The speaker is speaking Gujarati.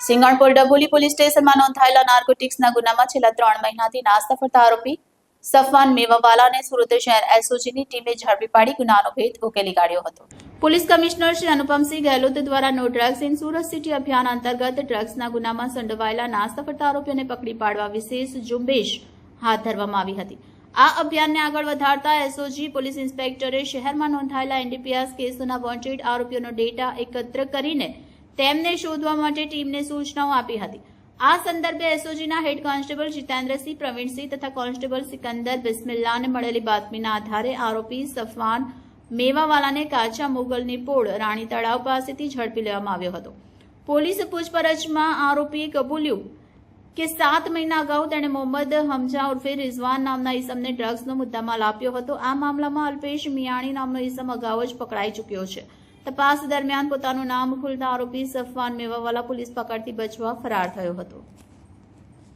સિંગણપુર ડભોલી પોલીસ સ્ટેશનમાં નોંધાયેલા નાર્કોટિક્સના ગુનામાં છેલ્લા 3 મહિનાથી નાસ્તા ફરતા આરોપી સફવાન મેવાવાલાને સુરત શહેર એસઓજીની ટીમે ઝડપી પાડી ગુનાનો ભેદ ઉકેલી કાઢ્યો હતો। પોલીસ કમિશનર શ્રી અનુપમસિંહ ગેહલોત દ્વારા no drugs in Surat city અભિયાન અંતર્ગત ડ્રગ્સના ગુનામાં સંડોવાયેલા નાસ્તા ફરતા આરોપીઓને પકડી પાડવા વિશેષ ઝુંબેશ હાથ ધરવામાં આવી હતી। આ અભિયાનને આગળ વધારતા એસઓજી પોલીસ ઇન્સ્પેક્ટરે શહેરમાં નોંધાયેલા એનડીપીએસ કેસોના વોન્ટેડ આરોપીઓનો ડેટા એકત્ર કરીને તેમને શોધવા માટે ટીમને સૂચનાઓ આપી હતી। આ સંદર્ભે એસઓજીના હેડ કોન્સ્ટેબલ જીતેન્દ્રસિંહ, પ્રવીણસિંહ તથા કોન્સ્ટેબલ સિકંદર બિસ્મિલ્લાને મળેલી બાતમીના આધારે આરોપી સફવાન મેવાવાલાને કાચા મોગલની પોળ રાણી તળાવ પાસેથી ઝડપી લેવામાં આવ્યો હતો। પોલીસ પૂછપરછમાં આરોપીએ કબૂલ્યું કે 7 મહિના અગાઉ તેણે મોહમ્મદ હમજા ઉર્ફે રિઝવાન નામના ઈસમને ડ્રગ્સનો મુદ્દામાલ આપ્યો હતો। આ મામલામાં અલ્પેશ મિયાણી નામનો ઈસમ અગાઉ જ પકડાઈ ચૂક્યો છે। તપાસ દરમિયાન પોતાનું નામ ખુલતા આરોપી સફવાન મેવાવાલા પોલીસ પકડથી બચવા ફરાર થયો હતો।